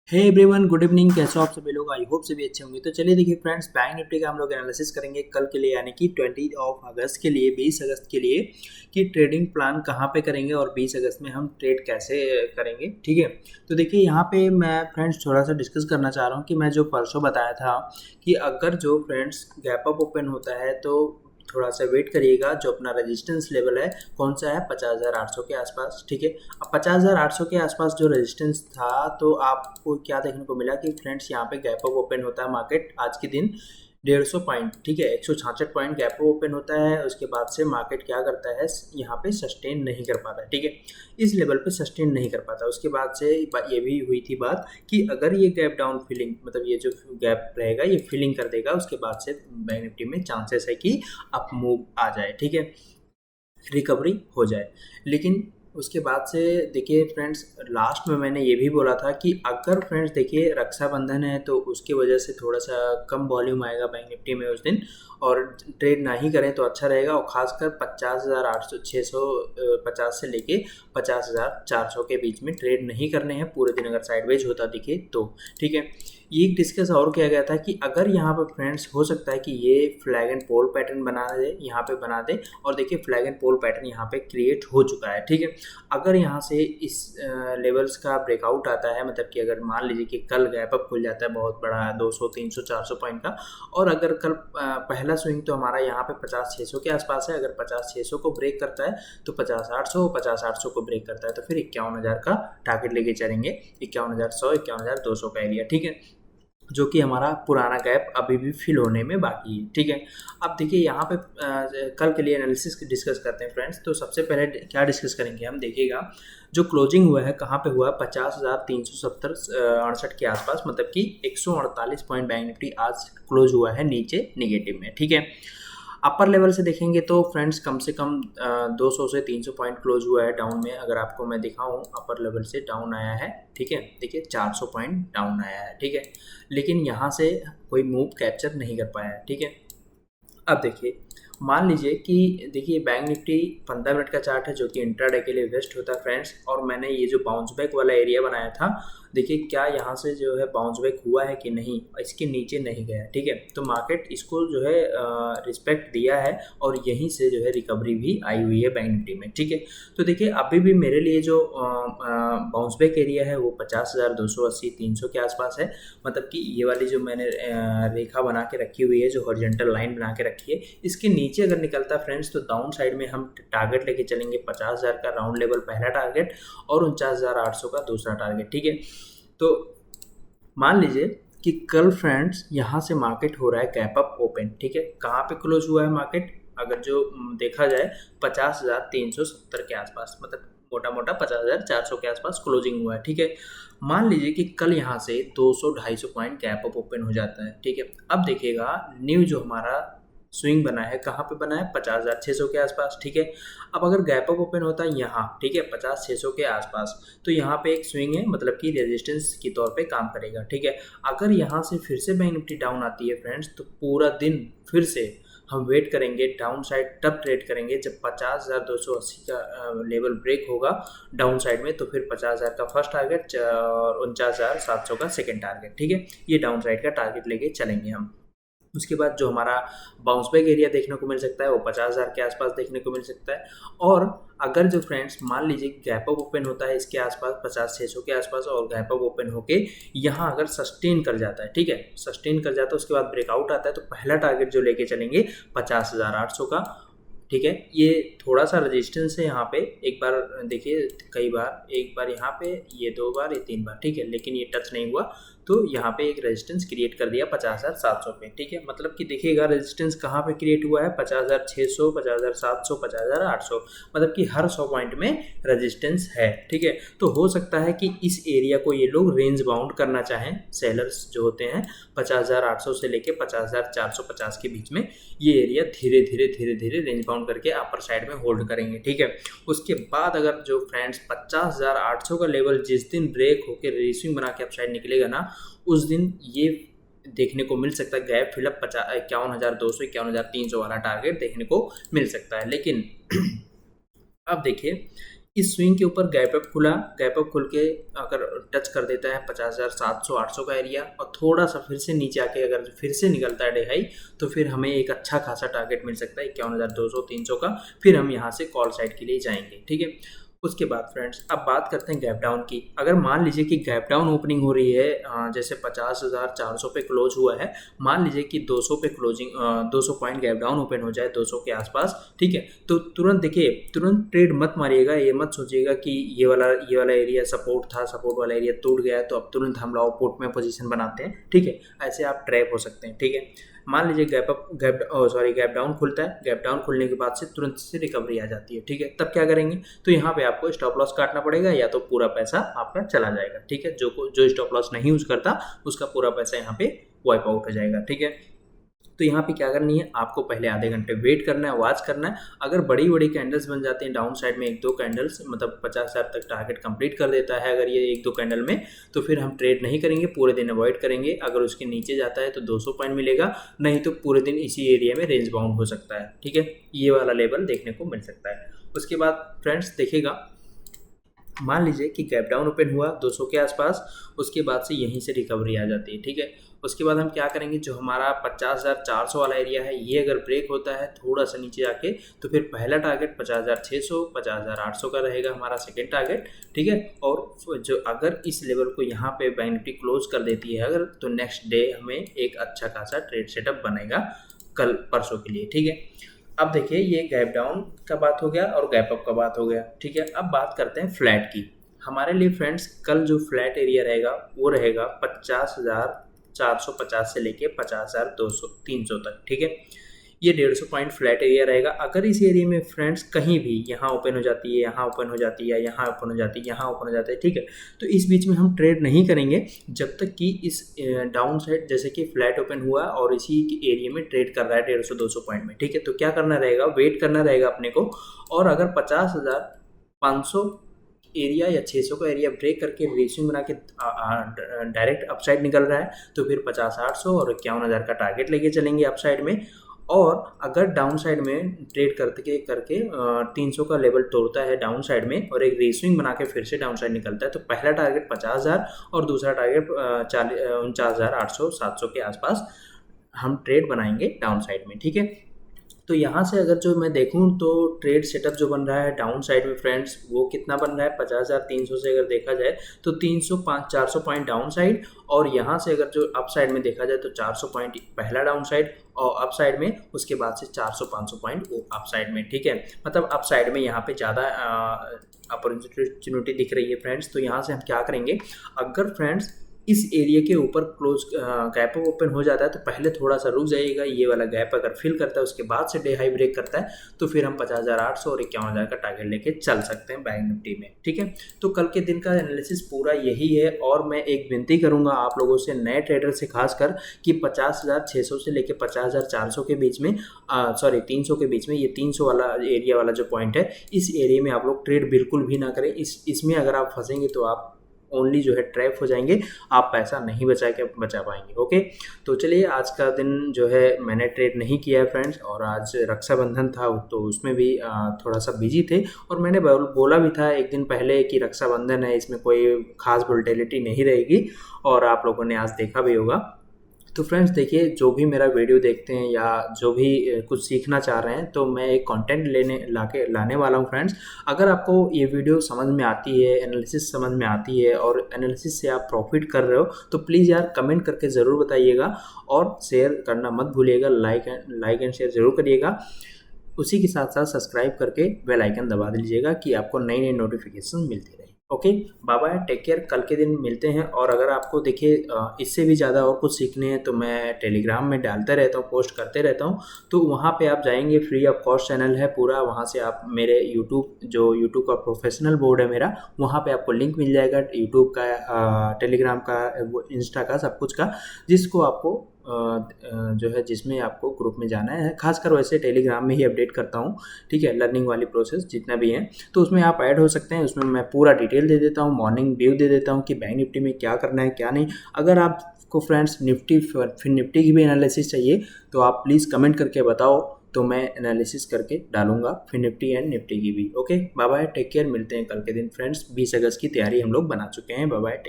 Hey everyone, good evening. कैसे हो आप सभी लोग? आई होप सभी अच्छे होंगे। तो चलिए देखिए फ्रेंड्स, बैंक निफ्टी का हम लोग एनालिसिस करेंगे कल के लिए, यानी कि 20 के लिए, 20 अगस्त के लिए, कि ट्रेडिंग प्लान कहाँ पे करेंगे और 20 अगस्त में हम ट्रेड कैसे करेंगे। ठीक है, तो देखिए यहाँ पे मैं फ्रेंड्स थोड़ा सा डिस्कस करना चाह रहा हूँ कि मैं जो परसों बताया था कि अगर जो फ्रेंड्स गैप अप ओपन होता है तो थोड़ा सा वेट करिएगा। जो अपना रेजिस्टेंस लेवल है कौन सा है, 50,800 के आसपास। ठीक है, अब 50,800 के आसपास जो रेजिस्टेंस था, तो आपको क्या देखने को मिला कि फ्रेंड्स यहाँ पे गैप अप ओपन होता है मार्केट आज के दिन 150 पॉइंट। ठीक है, 166 पॉइंट गैप अप ओपन होता है। उसके बाद से मार्केट क्या करता है, यहाँ पे सस्टेन नहीं कर पाता है। ठीक है, इस लेवल पे सस्टेन नहीं कर पाता। उसके बाद से ये भी हुई थी बात कि अगर ये गैप डाउन फिलिंग, मतलब ये जो गैप रहेगा ये फिलिंग कर देगा, उसके बाद से बैंक निफ्टी में चांसेस है कि अप मूव आ जाए। ठीक है, रिकवरी हो जाए। लेकिन उसके बाद से देखिए फ्रेंड्स, लास्ट में मैंने ये भी बोला था कि अगर फ्रेंड्स देखिए रक्षाबंधन है तो उसकी वजह से थोड़ा सा कम वॉल्यूम आएगा बैंक निफ्टी में उस दिन, और ट्रेड ना ही करें तो अच्छा रहेगा। और ख़ासकर 50,800 650 से लेके 50,400 के बीच में ट्रेड नहीं करने हैं पूरे दिन, अगर साइडवेज होता दिखे तो। ठीक है, ये डिस्कस और किया गया था कि अगर यहाँ पर फ्रेंड्स हो सकता है कि ये फ्लैग एंड पोल पैटर्न बना दे, यहाँ पे बना दे। और देखिए फ्लैग एंड पोल पैटर्न यहाँ पे क्रिएट हो चुका है। ठीक है, अगर यहाँ से इस लेवल्स का ब्रेकआउट आता है, मतलब कि अगर मान लीजिए कि कल गैप अप खुल जाता है बहुत बड़ा 200 300 400 पॉइंट का, और अगर कल पहला स्विंग तो हमारा यहाँ पे 50-600 के आसपास है। अगर 50-600 को ब्रेक करता है तो 50-800 को ब्रेक करता है तो फिर 51,000 का टारगेट लेके चलेंगे। 51,100 51,200 का एरिया। ठीक है, जो कि हमारा पुराना गैप अभी भी फिल होने में बाकी है। ठीक है, अब देखिए यहाँ पे कल के लिए एनालिसिस डिस्कस करते हैं फ्रेंड्स। तो सबसे पहले क्या डिस्कस करेंगे हम, देखिएगा जो क्लोजिंग हुआ है कहाँ पे हुआ है, 50,368 के आसपास, मतलब कि 148 पॉइंट बैंक निफ्टी आज क्लोज हुआ है नीचे निगेटिव में। ठीक है, अपर लेवल से देखेंगे तो फ्रेंड्स कम से कम 200 से 300 पॉइंट क्लोज हुआ है डाउन में। अगर आपको मैं दिखाऊं, अपर लेवल से डाउन आया है। ठीक है, देखिए 400 पॉइंट डाउन आया है। ठीक है, लेकिन यहाँ से कोई मूव कैप्चर नहीं कर पाया है। ठीक है, अब देखिए मान लीजिए कि देखिए बैंक निफ्टी 15 मिनट का चार्ट है जो कि इंट्राडे के लिए बेस्ट होता है फ्रेंड्स। और मैंने ये जो बाउंस बैक वाला एरिया बनाया था, देखिए क्या यहाँ से जो है बाउंस बैक हुआ है कि नहीं, इसके नीचे नहीं गया। ठीक है, तो मार्केट इसको जो है रिस्पेक्ट दिया है और यहीं से जो है रिकवरी भी आई हुई है बैंक निफ्टी में। ठीक है, तो देखिए अभी भी मेरे लिए जो बाउंस बैक एरिया है वो 50,280 300 के आसपास है। मतलब कि ये वाली जो मैंने रेखा बना के रखी हुई है, जो हॉरिजॉन्टल लाइन बना के रखी है, इसके नीचे अगर निकलता है फ्रेंड्स तो डाउन साइड में हम टारगेट लेके चलेंगे 50,000 का राउंड लेवल पहला टारगेट, और 49,800 का दूसरा टारगेट। ठीक है, तो मान लीजिए कि कल फ्रेंड्स यहाँ से मार्केट हो रहा है गैप अप ओपन। ठीक है, कहाँ पे क्लोज हुआ है मार्केट, अगर जो देखा जाए 50,370 के आसपास, मतलब मोटा मोटा 50,400 के आसपास क्लोजिंग हुआ है। ठीक है, मान लीजिए कि कल यहाँ से 200-250 पॉइंट गैप अप ओपन हो जाता है। ठीक है, अब देखिएगा न्यू जो हमारा स्विंग बना है कहाँ पे बना है, 50,600 के आसपास। ठीक है, अब अगर गैप अप ओपन होता है यहाँ, ठीक है, 50,600 के आसपास, तो यहाँ पे एक स्विंग है, मतलब कि रेजिस्टेंस के तौर पे काम करेगा। ठीक है, अगर यहाँ से फिर से बैंक निफ्टी डाउन आती है फ्रेंड्स, तो पूरा दिन फिर से हम वेट करेंगे डाउन साइड, तब ट्रेड करेंगे जब 50,280 का लेवल ब्रेक होगा डाउन साइड में, तो फिर 50,000 का फर्स्ट टारगेट और 49,700 का सेकेंड टारगेट। ठीक है, ये डाउन साइड का टारगेट लेके चलेंगे हम। उसके बाद जो हमारा बाउंस बैक एरिया देखने को मिल सकता है वो 50,000 के आसपास देखने को मिल सकता है। और अगर जो फ्रेंड्स मान लीजिए गैप अप ओपन होता है इसके आसपास 50,600 के आसपास, और गैप अप ओपन होके यहाँ अगर सस्टेन कर जाता है, ठीक है, सस्टेन कर जाता है, उसके बाद ब्रेकआउट आता है, तो पहला टारगेट जो लेके चलेंगे 50,800 का। ठीक है, ये थोड़ा सा रेजिस्टेंस है यहाँ पे, एक बार देखिए, कई बार, एक बार यहाँ पे, ये 2 बार, ये 3 बार। ठीक है, लेकिन ये टच नहीं हुआ, तो यहाँ पे एक रेजिस्टेंस क्रिएट कर दिया 50,700 पे। ठीक है, मतलब कि देखिएगा रेजिस्टेंस कहाँ पे क्रिएट हुआ है, 50,600, 50,700, 50,800, मतलब कि हर 100 पॉइंट में रेजिस्टेंस है। ठीक है, तो हो सकता है कि इस एरिया को ये लोग रेंज बाउंड करना चाहें, सेलर्स जो होते हैं, 50,800 से लेके 50,450 के बीच में ये एरिया धीरे धीरे धीरे धीरे रेंज बाउंड करके अपर साइड में होल्ड करेंगे। ठीक है, उसके बाद अगर जो फ्रेंड्स 50,800 का लेवल जिस दिन ब्रेक होकर रेसिंग बना के अप साइड निकलेगा ना, उस दिन ये देखने को मिल सकता है गैप फिलअप 51,200 51,300 वाला टारगेट देखने को मिल सकता है। लेकिन अब देखिए इस स्विंग के ऊपर गैप अप खुला, गैप अप खुल के अगर टच कर देता है 50,700-800 का एरिया और थोड़ा सा फिर से नीचे आके अगर फिर से निकलता है डे हाई, तो फिर हमें एक अच्छा खासा टारगेट मिल सकता है 51,200-300 का। फिर हम यहाँ से कॉल साइड के लिए जाएंगे, ठीक है। उसके बाद फ्रेंड्स अब बात करते हैं गैप डाउन की। अगर मान लीजिए कि गैप डाउन ओपनिंग हो रही है, जैसे 50,400 पे क्लोज हुआ है, मान लीजिए कि 200 पे closing 200 point gap down open हो जाए 200 के आसपास, ठीक है, तो तुरंत देखिए, तुरंत ट्रेड मत मारिएगा। ये मत सोचिएगा कि ये वाला एरिया सपोर्ट था, सपोर्ट वाला एरिया टूट गया है तो अब तुरंत हम लोग पुट में पोजीशन बनाते हैं, ठीक है। ऐसे आप ट्रैप हो सकते हैं, ठीक है। मान लीजिए गैप डाउन खुलता है, गैप डाउन खुलने के बाद से तुरंत से रिकवरी आ जाती है, ठीक है। तब क्या करेंगे, तो यहाँ पे आपको स्टॉप लॉस काटना पड़ेगा या तो पूरा पैसा आपका चला जाएगा, ठीक है। जो स्टॉप लॉस नहीं यूज करता उसका पूरा पैसा यहाँ पे वाइप आउट हो जाएगा, ठीक है। तो यहाँ पे क्या करनी है, आपको पहले आधे घंटे वेट करना है, वॉच करना है। अगर बड़ी बड़ी कैंडल्स बन जाती हैं डाउन साइड में, एक दो कैंडल्स मतलब 50,000 तक टारगेट कंप्लीट कर देता है अगर ये एक दो कैंडल में, तो फिर हम ट्रेड नहीं करेंगे, पूरे दिन अवॉइड करेंगे। अगर उसके नीचे जाता है तो 200 पॉइंट मिलेगा, नहीं तो पूरे दिन इसी एरिया में रेंज बाउंड हो सकता है, ठीक है। ये वाला लेवल देखने को मिल सकता है। उसके बाद फ्रेंड्स देखिएगा, मान लीजिए कि गैप डाउन ओपन हुआ 200 के आसपास, उसके बाद से यहीं से रिकवरी आ जाती है, ठीक है। उसके बाद हम क्या करेंगे, जो हमारा 50,400 वाला एरिया है, ये अगर ब्रेक होता है थोड़ा सा नीचे आके, तो फिर पहला टारगेट 50,600 50,800 का रहेगा हमारा सेकेंड टारगेट, ठीक है। और जो अगर इस लेवल को यहाँ पे बैंक निफ्टी क्लोज कर देती है अगर, तो नेक्स्ट डे हमें एक अच्छा खासा ट्रेड सेटअप बनेगा कल परसों के लिए, ठीक है। अब देखिए, ये गैप डाउन का बात हो गया और गैप अप का बात हो गया, ठीक है। अब बात करते हैं फ्लैट की। हमारे लिए फ्रेंड्स कल जो फ्लैट एरिया रहेगा वो रहेगा 50,450 से लेके 50,200-300 तक, ठीक है। ये 150 पॉइंट फ्लैट एरिया रहेगा। अगर इस एरिया में फ्रेंड्स कहीं भी यहाँ ओपन हो जाती है, यहाँ ओपन हो जाती है, यहाँ ओपन हो जाती है, यहाँ ओपन हो जाता है, ठीक है, तो इस बीच में हम ट्रेड नहीं करेंगे जब तक कि इस डाउन साइड जैसे कि फ्लैट ओपन हुआ और इसी एरिया में ट्रेड कर रहा है 150-200 पॉइंट में, ठीक है। तो क्या करना रहेगा, वेट करना रहेगा अपने को। और अगर 50,500 एरिया या 600 का एरिया ब्रेक करके रेसिंग बना के डायरेक्ट अपसाइड निकल रहा है, तो फिर 50,800 और 51,000 का टारगेट लेके चलेंगे अपसाइड में। और अगर डाउन साइड में ट्रेड करके करके 300 का लेवल तोड़ता है डाउन साइड में और एक रेसिंग बना के फिर से डाउन साइड निकलता है, तो पहला टारगेट 50,000 और दूसरा टारगेट 49,800-700 के आसपास हम ट्रेड बनाएंगे डाउन साइड में, ठीक है। तो यहाँ से अगर जो मैं देखूँ तो ट्रेड सेटअप जो बन रहा है डाउन साइड में फ्रेंड्स, वो कितना बन रहा है 50,300 से अगर देखा जाए तो 300-400 पॉइंट डाउन साइड, और यहाँ से अगर जो अप साइड में देखा जाए तो 400 पॉइंट पहला डाउन साइड और अप साइड में, उसके बाद से 400-500 पॉइंट वो अप साइड में, ठीक है। मतलब अप साइड में यहाँ पे ज़्यादा अपॉर्चुनिटी दिख रही है फ्रेंड्स। तो यहाँ से हम क्या करेंगे, अगर फ्रेंड्स इस एरिया के ऊपर क्लोज गैप ओपन हो जाता है तो पहले थोड़ा सा रुक जाइएगा। ये वाला गैप अगर फिल करता है उसके बाद से डे हाई ब्रेक करता है, तो फिर हम 50,800 और 51,000 का टारगेट लेके चल सकते हैं बैंक निफ्टी में, ठीक है। तो कल के दिन का एनालिसिस पूरा यही है। और मैं एक विनती करूंगा आप लोगों से, नए ट्रेडर से खासकर, कि 50,600 से लेके 50,400 के बीच में 300 के बीच में, ये 300 वाला एरिया वाला जो पॉइंट है, इस एरिया में आप लोग ट्रेड बिल्कुल भी ना करें। इसमें अगर आप फंसेंगे तो आप ओनली जो है ट्रैप हो जाएंगे, आप पैसा नहीं बचा पाएंगे, ओके। तो चलिए, आज का दिन जो है मैंने ट्रेड नहीं किया है फ्रेंड्स, और आज रक्षाबंधन था तो उसमें भी थोड़ा सा बिजी थे। और मैंने बोला भी था एक दिन पहले कि रक्षाबंधन है, इसमें कोई खास वोलेटिलिटी नहीं रहेगी, और आप लोगों ने आज देखा भी होगा। तो फ्रेंड्स देखिए, जो भी मेरा वीडियो देखते हैं या जो भी कुछ सीखना चाह रहे हैं, तो मैं एक कंटेंट लाने वाला हूँ फ्रेंड्स। अगर आपको ये वीडियो समझ में आती है, एनालिसिस समझ में आती है और एनालिसिस से आप प्रॉफिट कर रहे हो, तो प्लीज़ यार कमेंट करके ज़रूर बताइएगा और शेयर करना मत भूलिएगा। लाइक एंड शेयर ज़रूर करिएगा। उसी के साथ साथ सब्सक्राइब करके बेल आइकन दबा दीजिएगा कि आपको नई नई नोटिफिकेशन मिलती रहे। Okay, bye bye, take care. कल के दिन मिलते हैं। और अगर आपको देखिए इससे भी ज़्यादा और कुछ सीखने हैं तो मैं टेलीग्राम में डालते रहता हूँ, पोस्ट करते रहता हूँ। तो वहाँ पे आप जाएंगे, फ्री ऑफ कॉस्ट चैनल है पूरा, वहाँ से आप मेरे यूट्यूब का प्रोफेशनल बोर्ड है मेरा, वहाँ पे आपको लिंक मिल जाएगा यूट्यूब का, टेलीग्राम का, इंस्टा का, सब कुछ का, जिसको आपको जो है जिसमें आपको ग्रुप में जाना है। खासकर वैसे टेलीग्राम में ही अपडेट करता हूँ, ठीक है, लर्निंग वाली प्रोसेस जितना भी है, तो उसमें आप ऐड हो सकते हैं। उसमें मैं पूरा डिटेल दे देता हूँ, मॉर्निंग व्यू दे देता हूँ कि बैंक निफ्टी में क्या करना है क्या नहीं। अगर आपको फ्रेंड्स निफ्टी फिर निफ्टी की भी एनालिसिस चाहिए तो आप प्लीज़ कमेंट करके बताओ, तो मैं एनालिसिस करके डालूंगा फिर निफ्टी एंड निफ्टी की भी। Okay, bye bye, take care, मिलते हैं कल के दिन फ्रेंड्स। 20 अगस्त की तैयारी हम लोग बना चुके हैं। Bye bye.